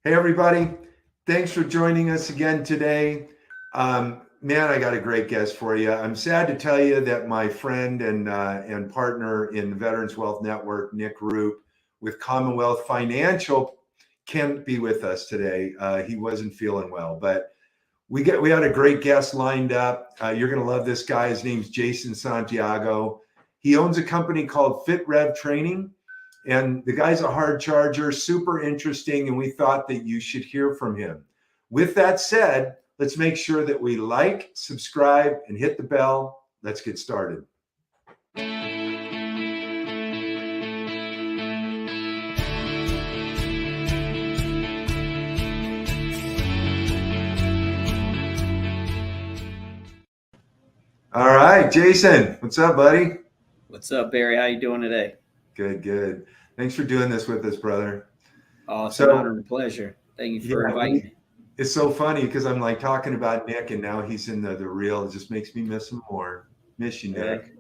Hey, everybody. Thanks for joining us again today. Man, I got a great guest for you. I'm sad to tell you that my friend and partner in the Veterans Wealth Network, Nick Roop, with Commonwealth Financial, can't be with us today. He wasn't feeling well, but we had a great guest lined up. You're going to love this guy. His name's Jason Santiago. He owns a company called FitRev Training. And the guy's a hard charger, super interesting, and we thought that you should hear from him. With that said, let's make sure that we like, subscribe, and hit the bell. Let's get started. All right, Jason, what's up, buddy? What's up, Barry? How you doing today? Good, good. Thanks for doing this with us, brother. Oh, it's an honor and a pleasure. Thank you for inviting me. It's so funny because I'm like talking about Nick, and now he's in the reel. It just makes me miss him more. Miss you, Nick.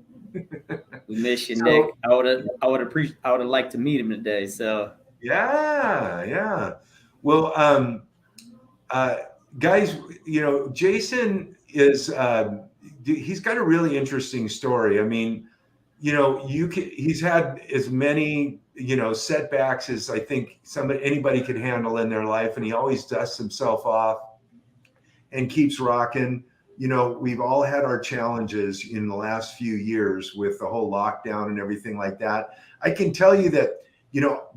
We miss you, Nick. I would have liked to meet him today. So yeah. Well, guys, Jason is he's got a really interesting story. I mean, he's had as many setbacks as I think anybody could handle in their life, and he always dusts himself off and keeps rocking. We've all had our challenges in the last few years with the whole lockdown and everything like that. I can tell you that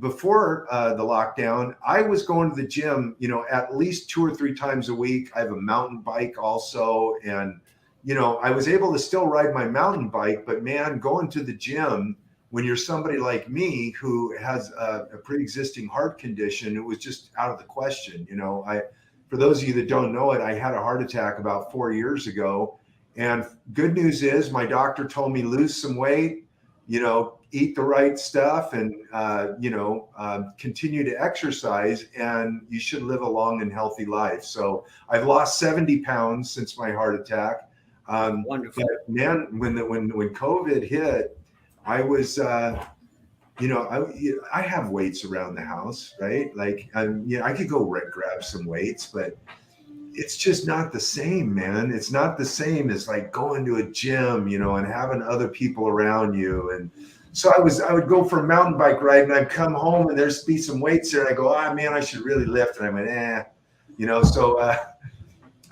before the lockdown, I was going to the gym at least 2 or 3 times a week. I have a mountain bike also, and I was able to still ride my mountain bike, but man, going to the gym when you're somebody like me who has a pre-existing heart condition, it was just out of the question. For those of you that don't know it, I had a heart attack about 4 years ago. And good news is my doctor told me lose some weight, eat the right stuff, and, continue to exercise, and you should live a long and healthy life. So I've lost 70 pounds since my heart attack. Wonderful. Man, when COVID hit, I was, I have weights around the house, right? Like, I could go grab some weights, but it's just not the same, man. It's not the same as like going to a gym, and having other people around you. And so I would go for a mountain bike ride, and I'd come home and there's be some weights there. And I go, man, I should really lift. And I went, so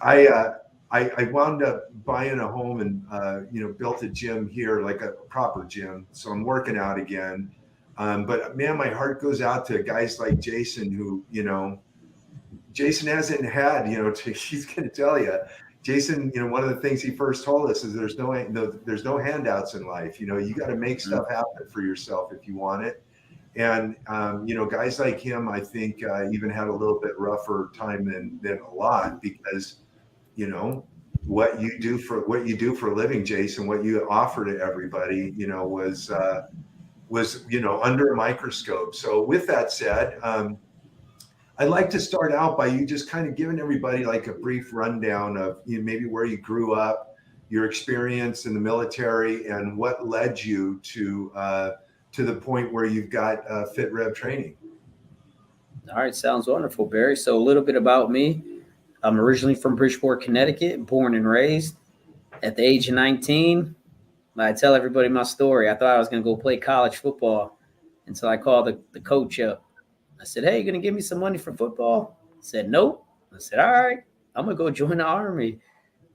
I wound up buying a home and, built a gym here, like a proper gym. So I'm working out again. But man, my heart goes out to guys like Jason who, Jason hasn't had, he's going to tell you, Jason, one of the things he first told us is there's no handouts in life. You got to make stuff happen for yourself if you want it. And, guys like him, I think even had a little bit rougher time than a lot because, what you do for a living, Jason, what you offer to everybody, was under a microscope. So with that said, I'd like to start out by you just kind of giving everybody like a brief rundown of maybe where you grew up, your experience in the military, and what led you to the point where you've got FitRev Training. All right, sounds wonderful, Barry. So a little bit about me. I'm originally from Bridgeport, Connecticut, born and raised. At the age of 19, I tell everybody my story. I thought I was going to go play college football until I called the coach up. I said, hey, you going to give me some money for football? He said, nope. I said, all right, I'm going to go join the Army.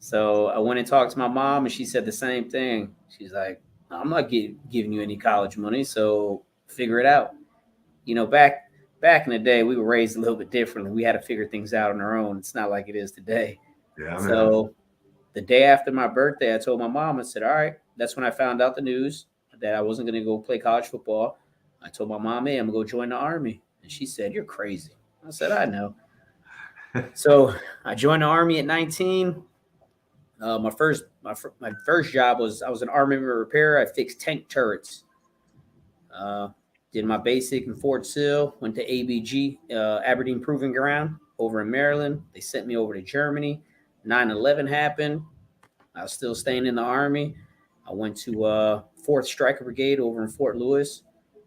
So I went and talked to my mom, and she said the same thing. She's like, I'm not giving you any college money, so figure it out. Back in the day, we were raised a little bit differently. We had to figure things out on our own. It's not like it is today. Yeah, so the day after my birthday, I told my mom, I said, all right, that's when I found out the news that I wasn't going to go play college football. I told my mom, hey, I'm going to go join the Army. And she said, you're crazy. I said, I know. So I joined the Army at 19. My first job was I was an armament repairer. I fixed tank turrets. Did my basic in Fort Sill, went to ABG, Aberdeen Proving Ground over in Maryland. They sent me over to Germany. 9/11 happened. I was still staying in the Army. I went to 4th Stryker Brigade over in Fort Lewis.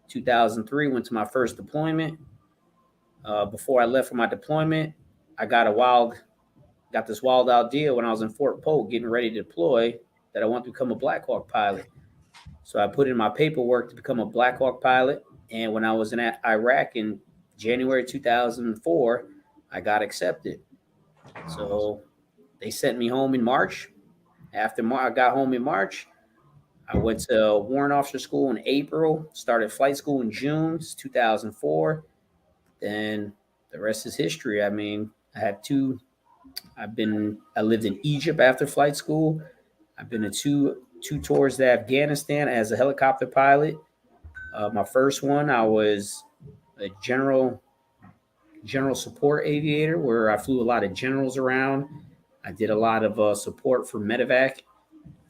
2003, went to my first deployment. Before I left for my deployment, I got this wild out deal when I was in Fort Polk getting ready to deploy that I wanted to become a Black Hawk pilot. So I put in my paperwork to become a Black Hawk pilot. And when I was in Iraq in January 2004, I got accepted. So they sent me home in March. After I got home in March, I went to Warrant Officer School in April, started flight school in June 2004. Then the rest is history. I mean, I lived in Egypt after flight school. I've been to two tours to Afghanistan as a helicopter pilot. My first one, I was a general support aviator where I flew a lot of generals around. I did a lot of support for medevac.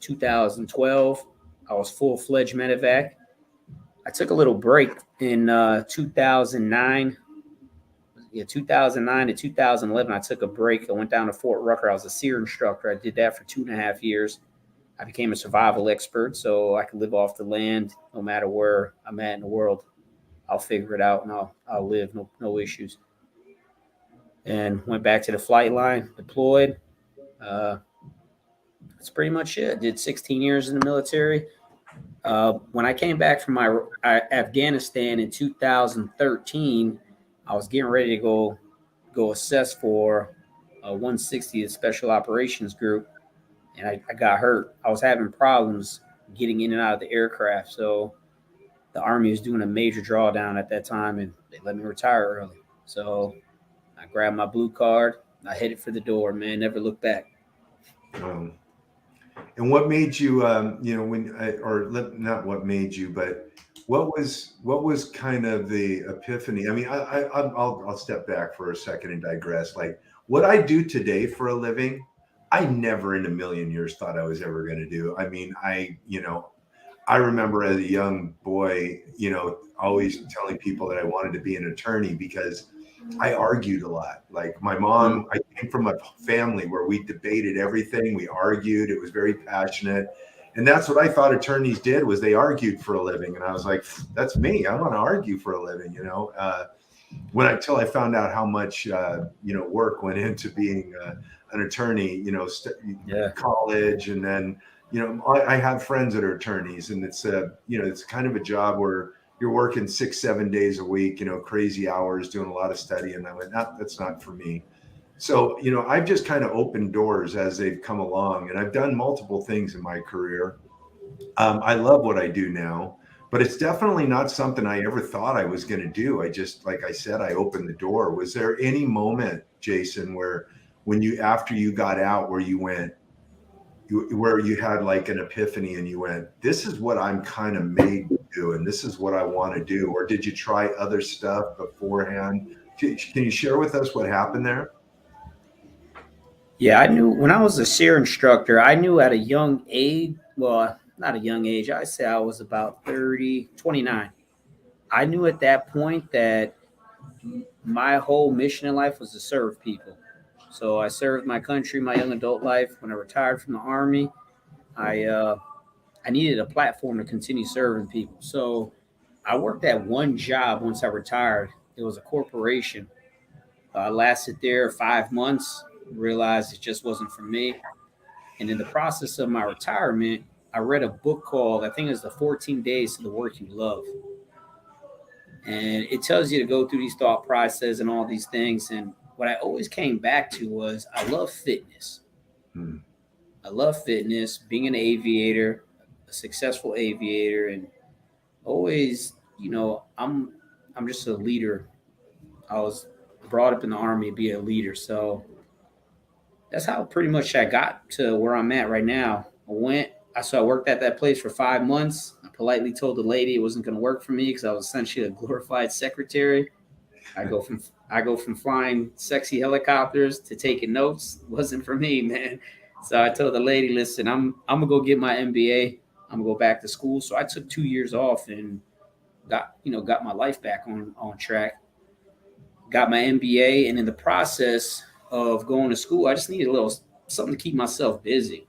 2012, I was full-fledged medevac. I took a little break in 2009. Yeah, 2009 to 2011, I took a break. I went down to Fort Rucker. I was a SEER instructor. I did that for 2.5 years. I became a survival expert, so I could live off the land no matter where I'm at in the world. I'll figure it out and I'll live, no issues. And went back to the flight line, deployed. That's pretty much it. Did 16 years in the military. When I came back from my Afghanistan in 2013, I was getting ready to go assess for 160th Special Operations Group, and I got hurt. I was having problems getting in and out of the aircraft, so the Army was doing a major drawdown at that time, and they let me retire early. So I grabbed my blue card, I headed for the door, man, never looked back. And what made you, not what made you, but what was kind of the epiphany? I mean, I'll step back for a second and digress. Like what I do today for a living, I never in a million years thought I was ever going to do. I mean, I remember as a young boy, always telling people that I wanted to be an attorney because I argued a lot. Like my mom, I came from a family where we debated everything. We argued. It was very passionate. And that's what I thought attorneys did was they argued for a living. And I was like, that's me. I want to argue for a living, until I found out how much, work went into being an attorney, college. And then, I have friends that are attorneys and it's kind of a job where you're working 6-7 days a week, crazy hours, doing a lot of study. And I went, no, that's not for me. So, I've just kind of opened doors as they've come along and I've done multiple things in my career. I love what I do now, but it's definitely not something I ever thought I was going to do. I just, like I said, I opened the door. Was there any moment, Jason, where after you got out, where you went, where you had like an epiphany and you went, this is what I'm kind of made to do and this is what I want to do? Or did you try other stuff beforehand? Can you share with us what happened there? Yeah, I knew when I was a SEER instructor, I knew at a young age, well, not a young age, I say I was about 29. I knew at that point that my whole mission in life was to serve people. So I served my country, my young adult life. When I retired from the Army, I needed a platform to continue serving people. So I worked at one job once I retired. It was a corporation. I lasted there 5 months, realized it just wasn't for me. And in the process of my retirement, I read a book called, I think it's The 14 Days to the Work You Love. And it tells you to go through these thought processes and all these things. And what I always came back to was I love fitness. I love fitness, being an aviator, a successful aviator, and always, I'm just a leader. I was brought up in the Army to be a leader. So that's how pretty much I got to where I'm at right now. I worked at that place for 5 months. I politely told the lady it wasn't going to work for me because I was essentially a glorified secretary. I go from flying sexy helicopters to taking notes. It wasn't for me, man. So I told the lady, listen, I'm gonna go get my MBA. I'm gonna go back to school. So I took 2 years off and got my life back on track. Got my MBA, and in the process of going to school, I just needed a little something to keep myself busy.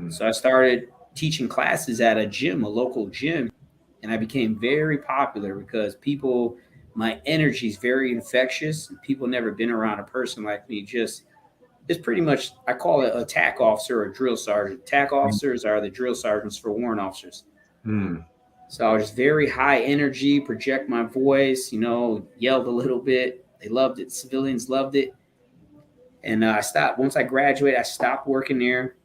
So I started teaching classes at a local gym, and I became very popular because people my energy is very infectious. And people never been around a person like me. It's pretty much, I call it a TAC officer or a drill sergeant. TAC officers are the drill sergeants for warrant officers. Mm. So I was just very high energy, project my voice, yelled a little bit. They loved it. Civilians loved it. And I stopped. Once I graduated, I stopped working there.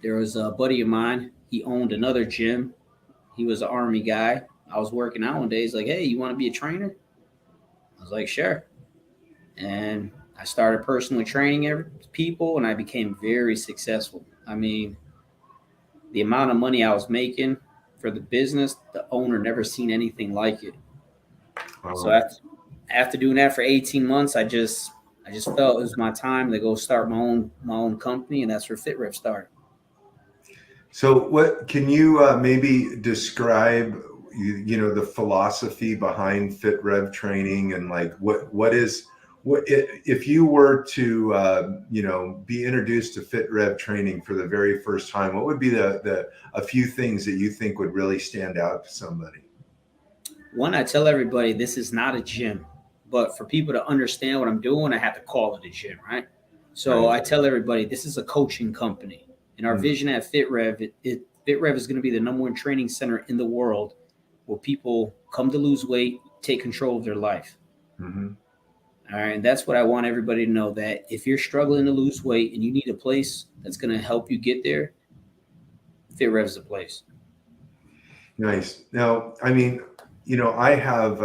There was a buddy of mine. He owned another gym. He was an Army guy. I was working out one day. He's like, hey, you want to be a trainer? I was like, sure. And I started personally training people, and I became very successful. I mean, the amount of money I was making for the business, the owner never seen anything like it. Wow. So after doing that for 18 months, I just felt it was my time to go start my own company, and that's where FitRev started. So what can you maybe describe the philosophy behind FitRev training, and like what if you were to be introduced to FitRev training for the very first time, what would be a few things that you think would really stand out to somebody? One, I tell everybody this is not a gym, but for people to understand what I'm doing, I have to call it a gym, right? So Right. I tell everybody this is a coaching company. And our vision at FitRev, FitRev is going to be the #1 training center in the world where people come to lose weight, take control of their life. Mm-hmm. All right. And that's what I want everybody to know, that if you're struggling to lose weight and you need a place that's going to help you get there, FitRev is the place. Nice. Now, I mean, I have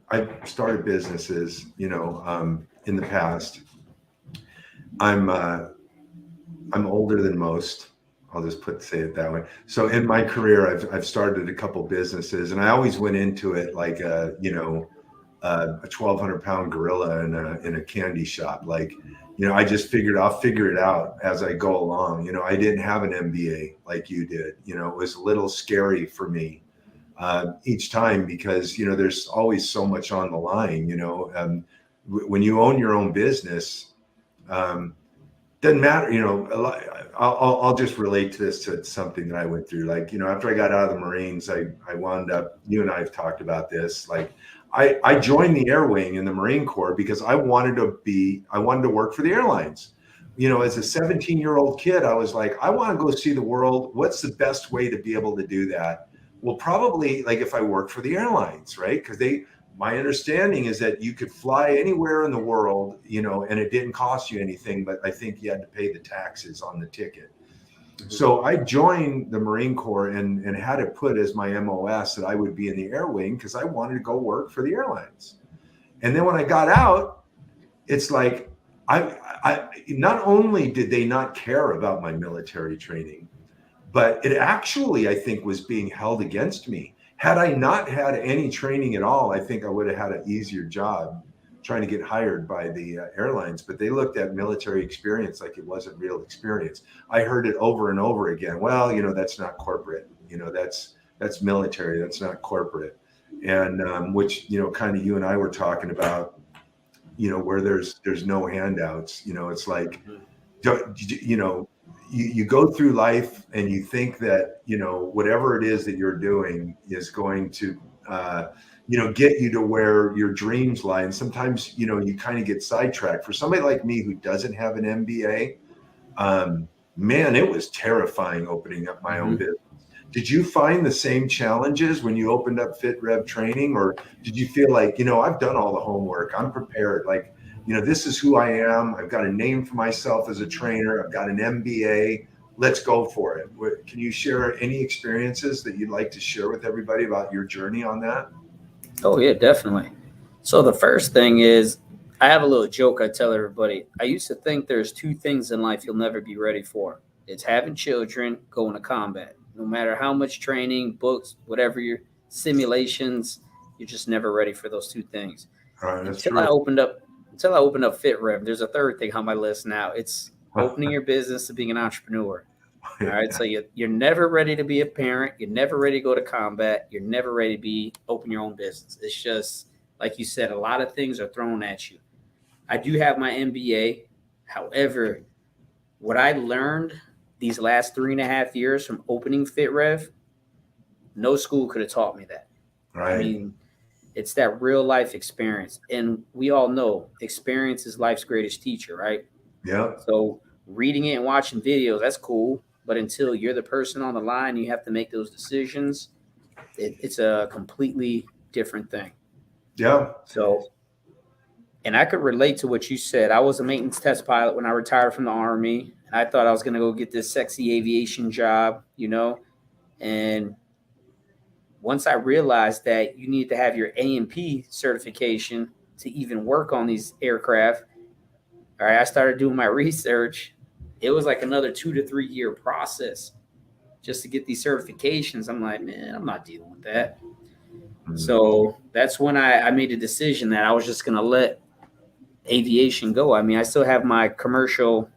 I've started businesses, in the past. I'm older than most. I'll just say it that way. So in my career, I've started a couple businesses, and I always went into it like a 1,200-pound gorilla in a candy shop. Like, I just figured I'll figure it out as I go along. I didn't have an MBA like you did. It was a little scary for me each time because there's always so much on the line. When you own your own business. Doesn't matter, a lot. I'll just relate to this to something that I went through. Like, after I got out of the Marines, I wound up, you and I have talked about this. Like, I joined the Air Wing in the Marine Corps because I wanted to work for the airlines. As a 17-year-old kid, I was like, I want to go see the world. What's the best way to be able to do that? Well, probably like if I work for the airlines, right? Because my understanding is that you could fly anywhere in the world, and it didn't cost you anything, but I think you had to pay the taxes on the ticket. Mm-hmm. So I joined the Marine Corps and had it put as my MOS that I would be in the Air Wing because I wanted to go work for the airlines. And then when I got out, it's like, I not only did they not care about my military training, but it actually, I think, was being held against me. Had I not had any training at all, I think I would have had an easier job trying to get hired by the airlines. But they looked at military experience like it wasn't real experience. I heard it over and over again. Well, that's not corporate. That's military. That's not corporate. And which, kind of you and I were talking about, where there's no handouts. It's like, you go through life and you think that, whatever it is that you're doing is going to, get you to where your dreams lie. And sometimes, you kind of get sidetracked. For somebody like me who doesn't have an MBA, man, it was terrifying opening up my own business. Did you find the same challenges when you opened up FitRev training, or did you feel like, I've done all the homework, I'm prepared, like, this is who I am. I've got a name for myself as a trainer. I've got an MBA. Let's go for it. Can you share any experiences that you'd like to share with everybody about your journey on that? Oh, yeah, definitely. So the first thing is, I have a little joke I tell everybody. I used to think there's 2 things in life you'll never be ready for. It's having children, going to combat. No matter how much training, books, whatever your simulations, you're just never ready for those 2 things. All right, that's Until true. I opened up FitRev, there's a third thing on my list now. It's opening your business and being an entrepreneur. All right. So you're never ready to be a parent. You're never ready to go to combat. You're never ready to open your own business. It's just, like you said, a lot of things are thrown at you. I do have my MBA. However, what I learned these last 3.5 years from opening FitRev, no school could have taught me that. Right. I mean, It's that real life experience. And we all know experience is life's greatest teacher, right? Yeah. So reading it and watching videos, that's cool. But until you're the person on the line, you have to make those decisions. It's a completely different thing. Yeah. So, and I could relate to what you said. I was a maintenance test pilot when I retired from the Army. And I thought I was going to go get this sexy aviation job, and once I realized that you need to have your A&P certification to even work on these aircraft, all right, I started doing my research. It was like another 2 to 3 year process just to get these certifications. I'm like, man, I'm not dealing with that. Mm. So that's when I made a decision that I was just going to let aviation go. I mean, I still have my commercial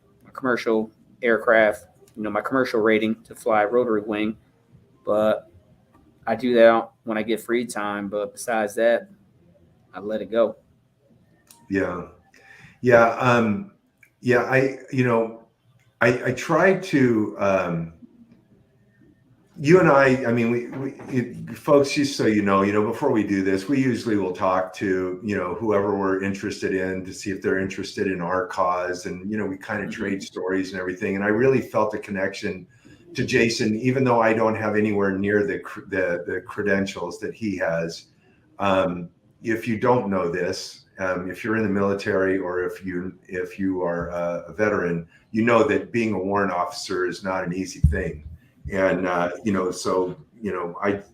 aircraft, my commercial rating to fly rotary wing, but I do that when I get free time. But besides that, I let it go. Yeah. Yeah. Yeah. I try to, you and I mean, folks, just so you know, before we do this, we usually will talk to, whoever we're interested in to see if they're interested in our cause. And, we kind of trade stories and everything. And I really felt a connection to Jason, even though I don't have anywhere near the credentials that he has. If you don't know this, if you're in the military or if you are a veteran, you know that being a warrant officer is not an easy thing. And, I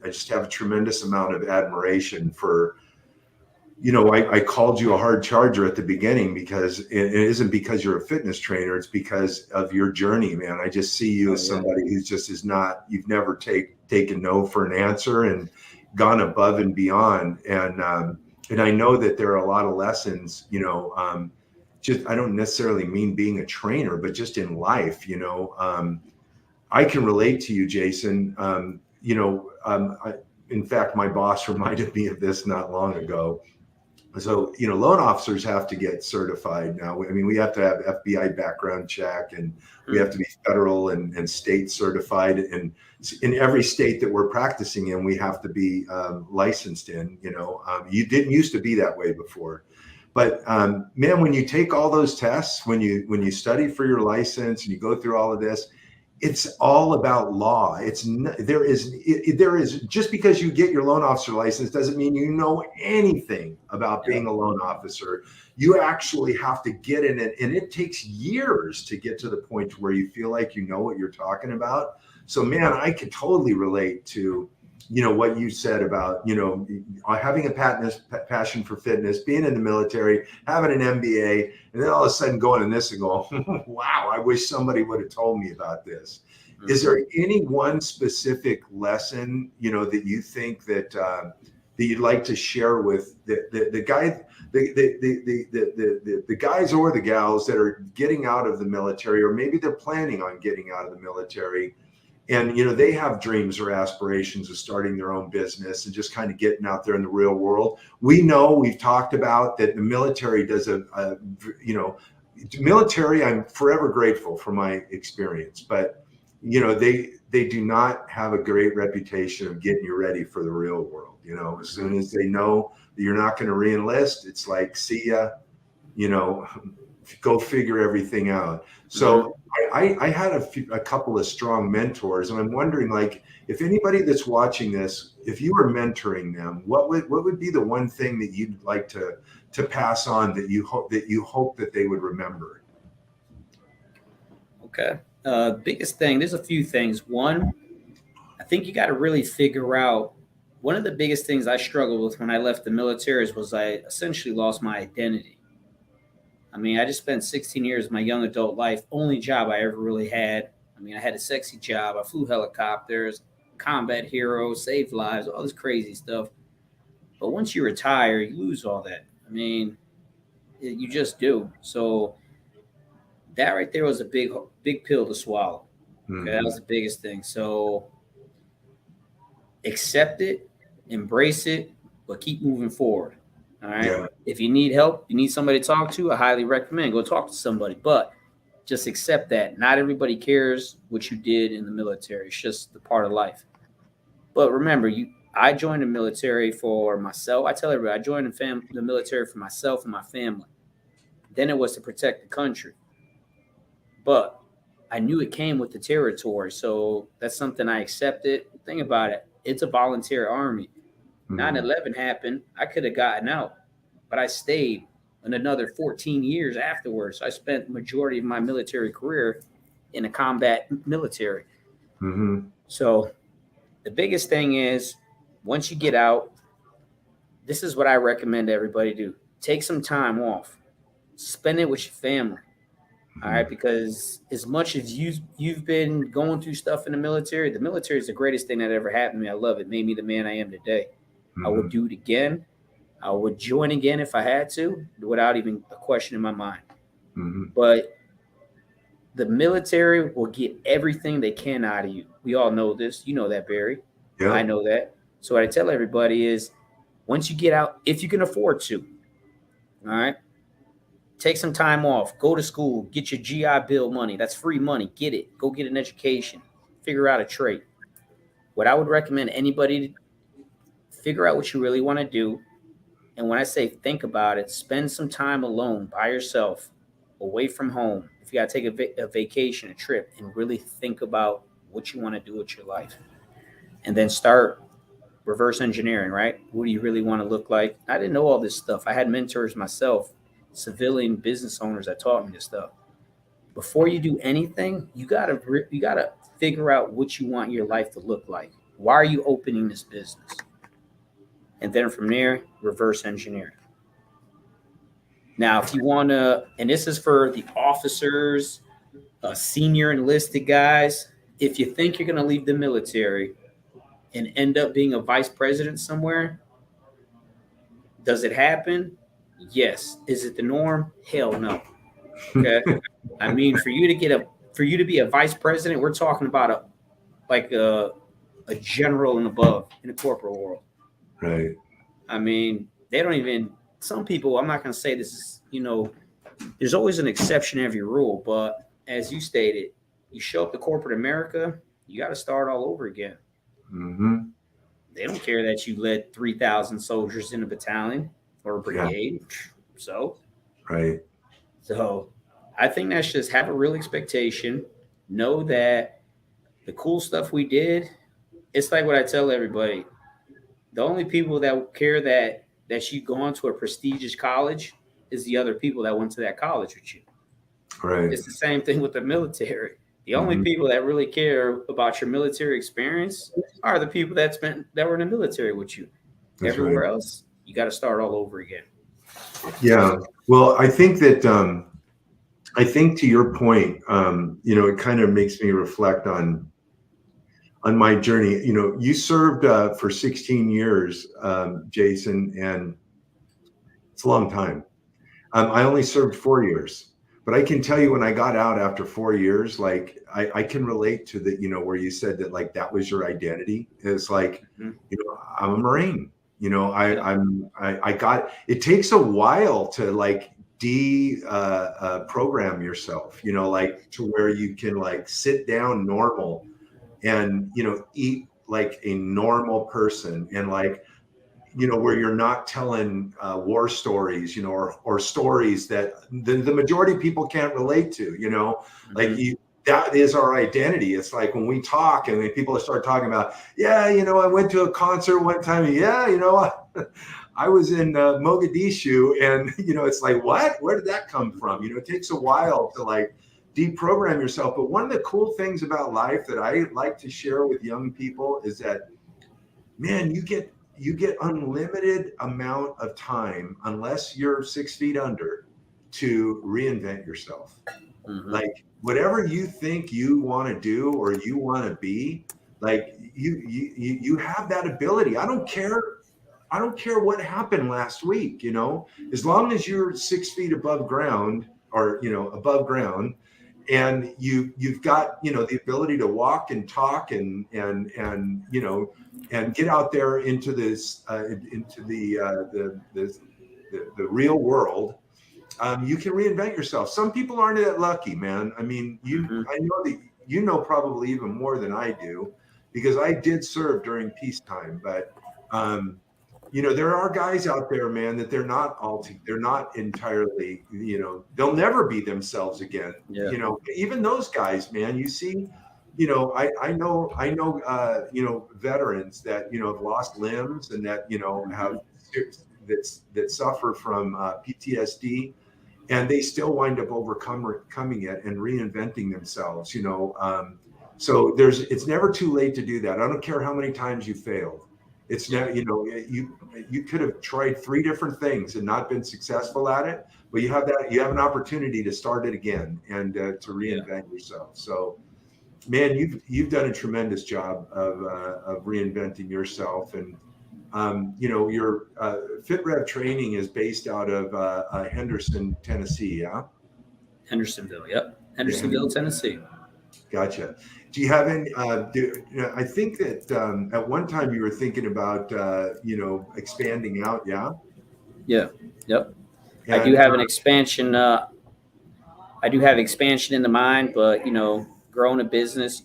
just have a tremendous amount of admiration for, I called you a hard charger at the beginning because it isn't because you're a fitness trainer. It's because of your journey, man. I just see you as somebody who's just you've never taken no for an answer and gone above and beyond. And I know that there are a lot of lessons, I don't necessarily mean being a trainer, but just in life, I can relate to you, Jason. In fact, my boss reminded me of this not long ago. So, loan officers have to get certified now. I mean, we have to have FBI background check, and we have to be federal and state certified. And in every state that we're practicing in, we have to be licensed in. You didn't used to be that way before. But man, when you take all those tests, when you study for your license and you go through all of this, it's all about law. There is just because you get your loan officer license doesn't mean you know anything about being a loan officer. You actually have to get in it, and it takes years to get to the point where you feel like you know what you're talking about. So, man, I could totally relate to what you said about having a passion for fitness, being in the military, having an MBA, and then all of a sudden going in this and going, wow, I wish somebody would have told me about this. Mm-hmm. Is there any one specific lesson that you think that you'd like to share with the guys or the gals that are getting out of the military, or maybe they're planning on getting out of the military? And, they have dreams or aspirations of starting their own business and just kind of getting out there in the real world. We've talked about that the military does military, I'm forever grateful for my experience, but, they do not have a great reputation of getting you ready for the real world. As soon as they know that you're not going to re-enlist, it's like, see ya, go figure everything out. So I had a couple of strong mentors, and I'm wondering, like, if anybody that's watching this, if you were mentoring them, what would be the one thing that you'd like to pass on that you hope that they would remember? Okay. Biggest thing, there's a few things. One, I think you got to really figure out, one of the biggest things I struggled with when I left the military was I essentially lost my identity. I mean, I just spent 16 years of my young adult life, only job I ever really had. I mean, I had a sexy job. I flew helicopters, combat hero, saved lives, all this crazy stuff. But once you retire, you lose all that. I mean, you just do. So that right there was a big pill to swallow. Okay, that was the biggest thing. So accept it, embrace it, but keep moving forward. All right. Yeah. If you need help, you need somebody to talk to, I highly recommend go talk to somebody. But just accept that not everybody cares what you did in the military. It's just the part of life. But remember, I joined the military for myself. I tell everybody I joined the military for myself and my family. Then it was to protect the country. But I knew it came with the territory. So that's something I accepted. Think about it. It's a volunteer army. 9/11 happened. I could have gotten out, but I stayed in another 14 years afterwards. I spent the majority of my military career in a combat military. So the biggest thing is once you get out, this is what I recommend everybody do. Take some time off. Spend it with your family. All right, because as much as you've been going through stuff in the military is the greatest thing that ever happened to me. I love it. Made me the man I am today. I would do it again. I would join again if I had to, without even a question in my mind. But the military will get everything they can out of you. We all know this. You know that, Barry. Yeah. I know that. So what I tell everybody is once you get out, if you can afford to, all right, take some time off, go to school, get your GI Bill money. That's free money. Get it. Go get an education. Figure out a trade. What I would recommend anybody to figure out what you really want to do. And when I say think about it, spend some time alone by yourself, away from home. If you got to take a vacation, a trip, and really think about what you want to do with your life. And then start reverse engineering, right? What do you really want to look like? I didn't know all this stuff. I had mentors myself, civilian business owners that taught me this stuff. Before you do anything, you gotta figure out what you want your life to look like. Why are you opening this business? And then from there, reverse engineer. Now, if you want to, and this is for the officers, senior enlisted guys, if you think you're going to leave the military and end up being a vice president somewhere, does it happen? Yes. Is it the norm? Hell no. Okay. I mean, for you to be a vice president, we're talking about a general and above in the corporate world. Right. I mean, they don't even, some people, I'm not going to say this is, there's always an exception to every rule, but as you stated, you show up to corporate America, you got to start all over again. They don't care that you led 3,000 soldiers in a battalion or a brigade. Yeah. So I think that's just have a real expectation. Know that the cool stuff we did, it's like what I tell everybody. The only people that care that you've gone to a prestigious college is the other people that went to that college with you. Right. It's the same thing with the military. The only people that really care about your military experience are the people that were in the military with you. That's everywhere else, you got to start all over again. Yeah. Well, I think that to your point, it kind of makes me reflect on my journey. You served for 16 years, Jason, and it's a long time. I only served 4 years, but I can tell you when I got out after 4 years, like I can relate to the, where you said that like that was your identity. It's like, I'm a Marine. I got. It takes a while to like program yourself. Like to where you can like sit down normal and eat like a normal person, and like where you're not telling war stories, or stories that the majority of people can't relate to, like that is our identity. It's like when we talk and when people start talking about, I went to a concert one time, I was in Mogadishu, and it's like, what, where did that come from? It takes a while to like deprogram yourself. But one of the cool things about life that I like to share with young people is that, man, you get unlimited amount of time, unless you're 6 feet under, to reinvent yourself. Like whatever you think you want to do or you want to be, like you have that ability. I don't care what happened last week, as long as you're 6 feet above ground, or above ground, and you've got the ability to walk and talk and get out there into this into the real world. You can reinvent yourself. Some people aren't that lucky, man. I mean, I know that probably even more than I do, because I did serve during peacetime, but You know, there are guys out there, man, that they're not entirely, you know, they'll never be themselves again. Yeah. You know, even those guys, man, you see, you know, I know, you know, veterans that, you know, have lost limbs and that, you know, have that suffer from PTSD, and they still wind up overcoming it and reinventing themselves, you know. So it's never too late to do that. I don't care how many times you failed. It's never, you know, you could have tried 3 different things and not been successful at it, but you have an opportunity to start it again and to reinvent yourself. So, man, you've done a tremendous job of reinventing yourself. And you know, your FitRev training is based out of Henderson, Tennessee. Yeah. Hendersonville. Yep. Hendersonville, Tennessee. Gotcha. Do you have any? You know, I think that at one time you were thinking about you know, expanding out. Yeah. Yeah. Yep. And, I do have an expansion. I do have expansion in the mind, but you know, growing a business,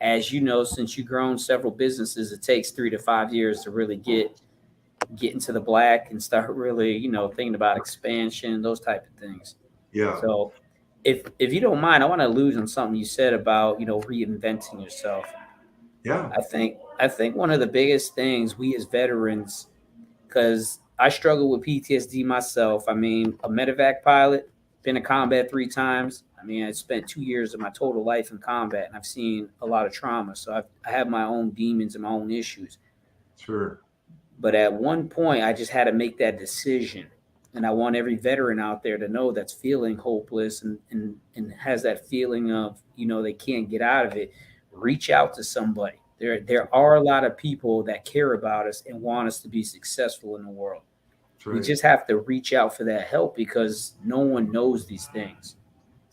as you know, since you've grown several businesses, it takes 3 to 5 years to really get into the black and start really, you know, thinking about expansion, those type of things. Yeah. So if you don't mind, I want to allude on something you said about, you know, reinventing yourself. Yeah. I think one of the biggest things we as veterans, because I struggle with PTSD myself. I mean, a medevac pilot, been in combat 3 times. I mean, I spent 2 years of my total life in combat, and I've seen a lot of trauma. So I have my own demons and my own issues. Sure. But at one point, I just had to make that decision. And I want every veteran out there to know that's feeling hopeless and has that feeling of, you know, they can't get out of it. Reach out to somebody. There are a lot of people that care about us and want us to be successful in the world. That's right. We just have to reach out for that help because no one knows these things.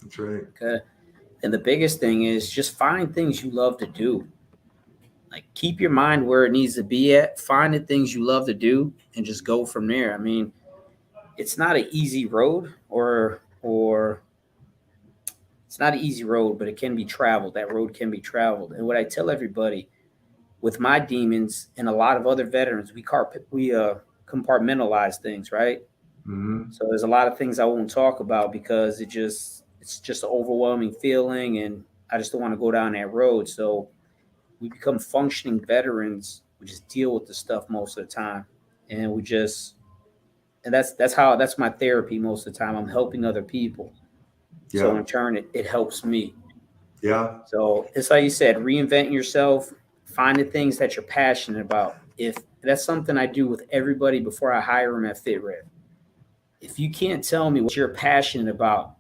That's right. Okay. And the biggest thing is just find things you love to do. Like keep your mind where it needs to be at. Find the things you love to do and just go from there. I mean, it's not an easy road or it's not an easy road, but it can be traveled. That road can be traveled. And what I tell everybody with my demons and a lot of other veterans, we compartmentalize things, right? Mm-hmm. So there's a lot of things I won't talk about because it's just an overwhelming feeling, and I just don't want to go down that road. So we become functioning veterans. We just deal with the stuff most of the time, and that's my therapy most of the time. I'm helping other people. Yeah. So in turn, it helps me. Yeah. So it's like you said, reinvent yourself, find the things that you're passionate about. If that's something I do with everybody before I hire them at FitRev. If you can't tell me what you're passionate about,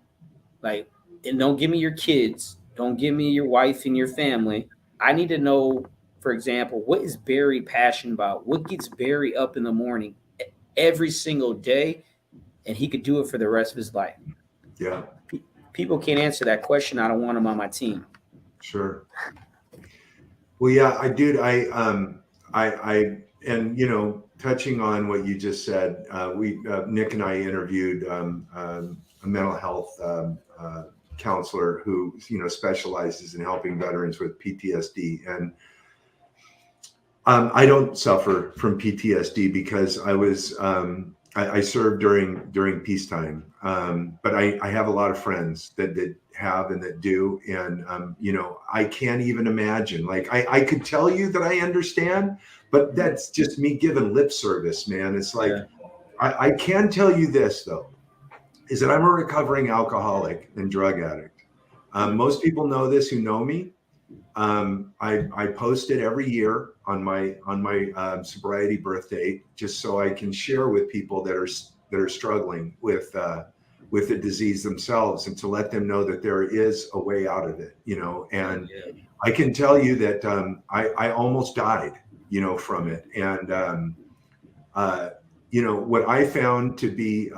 like, and don't give me your kids, don't give me your wife and your family. I need to know, for example, what is Barry passionate about? What gets Barry up in the morning every single day, and he could do it for the rest of his life? Yeah. People can't answer that question. I don't want them on my team. Sure. Well, yeah, and you know, touching on what you just said, Nick and I interviewed a mental health counselor who, you know, specializes in helping veterans with PTSD, and I don't suffer from PTSD because I served during peacetime, but I have a lot of friends that have and that do, and you know, I can't even imagine. Like I could tell you that I understand, but that's just me giving lip service, man. It's like I can tell you this though, is that I'm a recovering alcoholic and drug addict. Most people know this who know me. I post it every year on my sobriety birth date, just so I can share with people that are struggling with the disease themselves, and to let them know that there is a way out of it, you know. And I can tell you that I almost died, you know, from it. And you know, what I found to be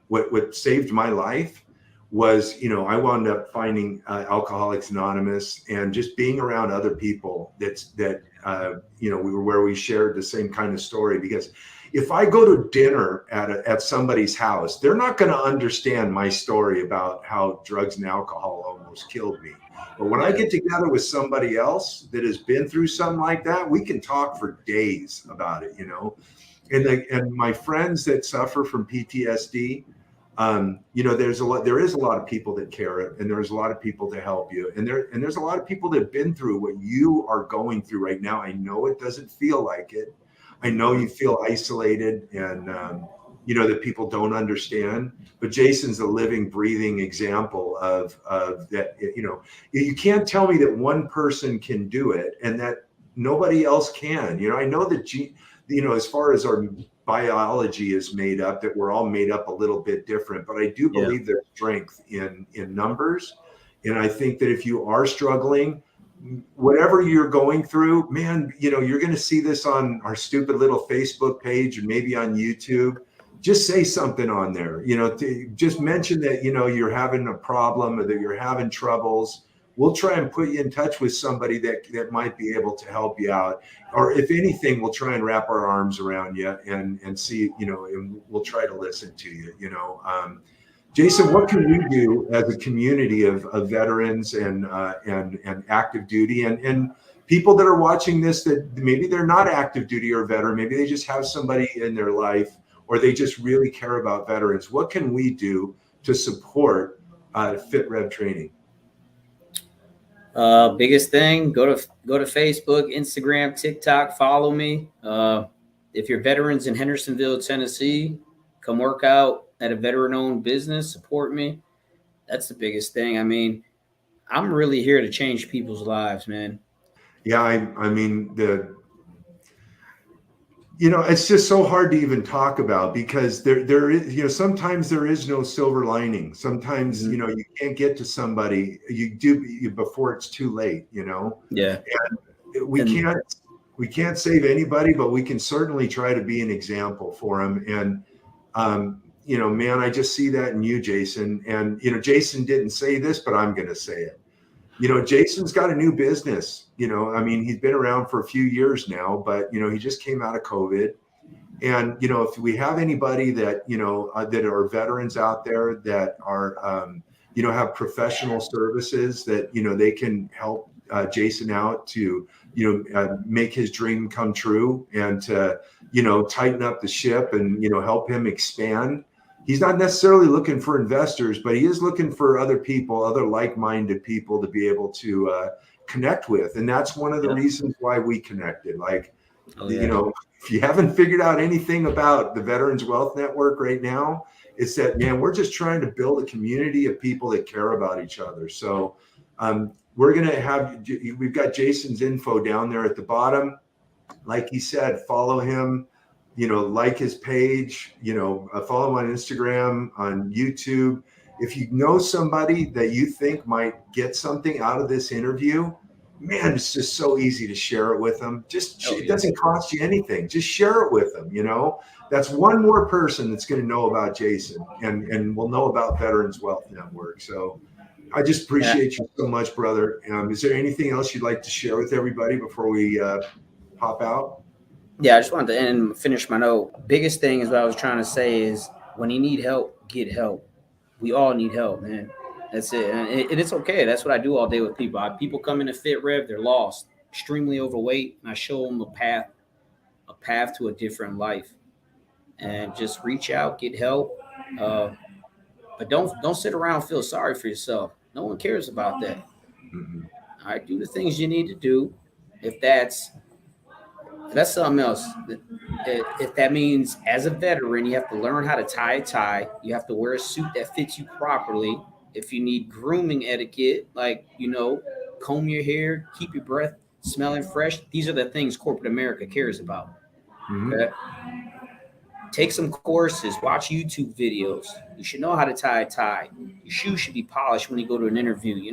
what saved my life was, you know, I wound up finding Alcoholics Anonymous, and just being around other people that where we shared the same kind of story. Because if I go to dinner at somebody's house, they're not going to understand my story about how drugs and alcohol almost killed me. But when I get together with somebody else that has been through something like that, we can talk for days about it, And my friends that suffer from PTSD, there is a lot of people that care, and there's a lot of people to help you, and there's a lot of people that have been through what you are going through right now. I know it doesn't feel like it. I know you feel isolated, and that people don't understand. But Jason's a living, breathing example of that. You can't tell me that one person can do it and that nobody else can. I know that as far as our biology is made up, that we're all made up a little bit different, but I do believe there's strength in numbers. And I think that if you are struggling, whatever you're going through, man, you're going to see this on our stupid little Facebook page and maybe on YouTube. Just say something on there, just mention that, you're having a problem or that you're having troubles. We'll try and put you in touch with somebody that might be able to help you out. Or if anything, we'll try and wrap our arms around you and see, and we'll try to listen to you, Jason, what can we do as a community of veterans and active duty and people that are watching this that maybe they're not active duty or veteran, maybe they just have somebody in their life or they just really care about veterans? What can we do to support Fit Rev training? Biggest thing, go to Facebook, Instagram, TikTok, follow me. If you're veterans in Hendersonville, Tennessee, come work out at a veteran-owned business, support me. That's the biggest thing. I mean, I'm really here to change people's lives, man. Yeah, I mean, it's just so hard to even talk about because there is, sometimes there is no silver lining. Sometimes, you can't get to somebody before it's too late, Yeah. And we can't save anybody, but we can certainly try to be an example for them. And, man, I just see that in you, Jason. And, Jason didn't say this, but I'm going to say it. Jason's got a new business. He's been around for a few years now, but, he just came out of COVID. And, if we have anybody that, that are veterans out there that are, have professional services that, they can help Jason out to, make his dream come true and to, tighten up the ship and, help him expand. He's not necessarily looking for investors, but he is looking for other people, other like-minded people to be able to connect with. And that's one of the reasons why we connected. Like, if you haven't figured out anything about the Veterans Wealth Network right now, it's that, man, we're just trying to build a community of people that care about each other. So we're going to we've got Jason's info down there at the bottom. Like he said, follow him. Like his page, follow him on Instagram, on YouTube. If you know somebody that you think might get something out of this interview, man, it's just so easy to share it with them. It doesn't cost you anything. Just share it with them. That's one more person that's going to know about Jason and will know about Veterans Wealth Network. So I just appreciate you so much, brother. Is there anything else you'd like to share with everybody before we pop out? Yeah, I just wanted to end and finish my note. Biggest thing is what I was trying to say is when you need help, get help. We all need help, man. That's it. And it's okay. That's what I do all day with people. People come into Fit Rev, they're lost, extremely overweight, and I show them a path to a different life. And just reach out, get help. But don't sit around and feel sorry for yourself. No one cares about that. Mm-hmm. All right, do the things you need to do. If that's something else. If that means as a veteran, you have to learn how to tie a tie. You have to wear a suit that fits you properly. If you need grooming etiquette, like, comb your hair, keep your breath smelling fresh. These are the things corporate America cares about. Mm-hmm. Okay? Take some courses, watch YouTube videos. You should know how to tie a tie. Your shoes should be polished when you go to an interview,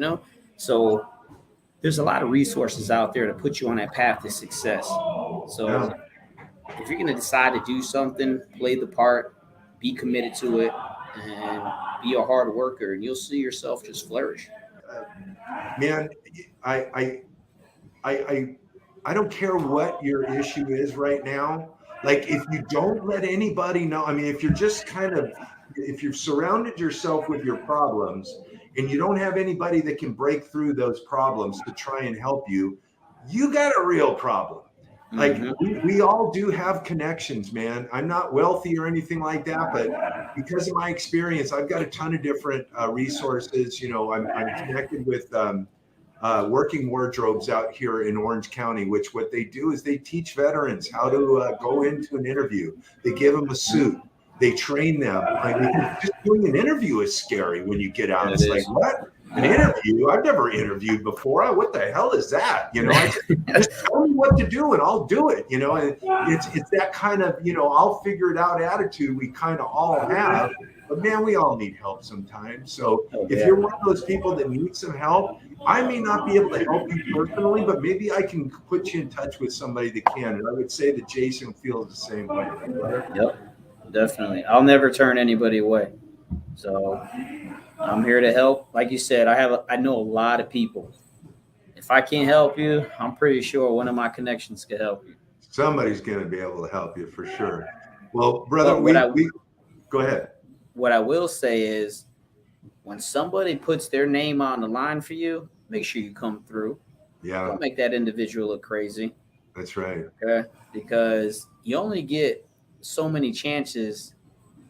So there's a lot of resources out there to put you on that path to success. So if you're going to decide to do something, play the part, be committed to it, and be a hard worker, and you'll see yourself just flourish. Man, I I don't care what your issue is right now. Like if you don't let anybody know, I mean, if you're just if you've surrounded yourself with your problems and you don't have anybody that can break through those problems to try and help you, you got a real problem. Like we all do have connections, man. I'm not wealthy or anything like that, but because of my experience, I've got a ton of different resources. You know, I'm connected with working wardrobes out here in Orange County, which what they do is they teach veterans how to go into an interview. They give them a suit. They train them. I mean, just doing an interview is scary when you get out. It's like, what? An interview? I've never interviewed before. What the hell is that? You know, just tell me what to do and I'll do it. You know, and it's that kind of, you know, I'll figure it out attitude we kind of all have. But man, we all need help sometimes. So if you're one of those people that need some help, I may not be able to help you personally, but maybe I can put you in touch with somebody that can. And I would say that Jason feels the same way. Yep, definitely. I'll never turn anybody away. So I'm here to help. Like you said, I know a lot of people. If I can't help you, I'm pretty sure one of my connections can help you. Somebody's going to be able to help you for sure. Well, brother, go ahead. What I will say is when somebody puts their name on the line for you, make sure you come through. Yeah. Don't make that individual look crazy. That's right. Okay. Because you only get so many chances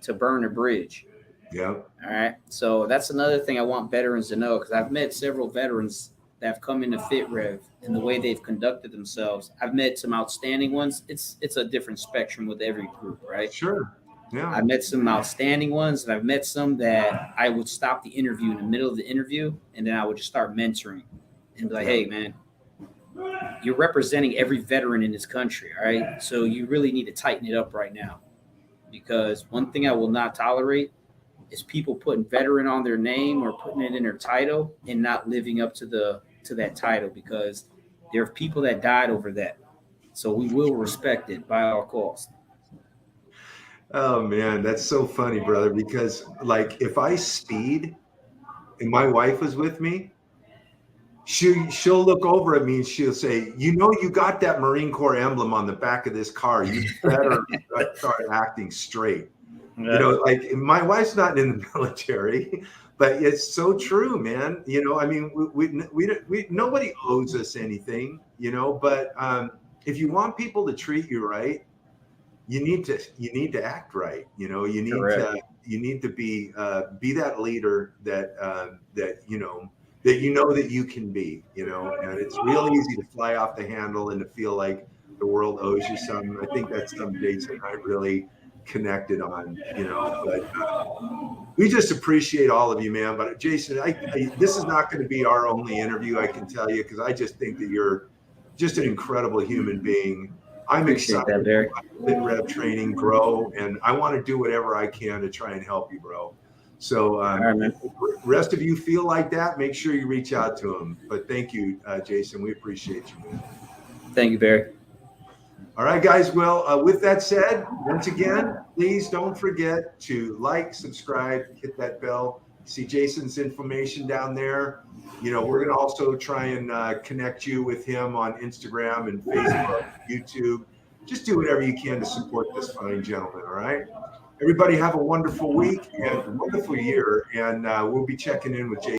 to burn a bridge. Yeah. All right. So that's another thing I want veterans to know, because I've met several veterans that have come into FitRev and the way they've conducted themselves. I've met some outstanding ones. It's a different spectrum with every group, right? Sure. Yeah. I met some outstanding ones, and I've met some that I would stop the interview in the middle of the interview, and then I would just start mentoring and be like, hey, man, you're representing every veteran in this country, all right? So you really need to tighten it up right now, because one thing I will not tolerate is people putting veteran on their name or putting it in their title and not living up to that title, because there are people that died over that. So we will respect it by all costs. Oh man, that's so funny, brother, because like if I speed and my wife was with me, she'll look over at me and she'll say, you know, you got that Marine Corps emblem on the back of this car. You better start acting straight. Yeah. You know, like my wife's not in the military, but it's so true, man. You know, I mean, we nobody owes us anything, you know, but if you want people to treat you right, you need to act right. You know, you need to be that leader that you can be, you know, and it's real easy to fly off the handle and to feel like the world owes you something. I think that's some Jason I really connected on, you know, but we just appreciate all of you, man. But Jason, this is not going to be our only interview, I can tell you, because I just think that you're just an incredible human being. I'm excited to let Rev training grow, and I want to do whatever I can to try and help you, bro. So if the rest of you feel like that, make sure you reach out to him. But thank you, Jason. We appreciate you, man. Thank you, Barry. All right, guys. Well, with that said, once again, please don't forget to like, subscribe, hit that bell. See Jason's information down there. You know, we're going to also try and connect you with him on Instagram and Facebook, YouTube. Just do whatever you can to support this fine gentleman, all right? Everybody have a wonderful week and a wonderful year, and we'll be checking in with Jason.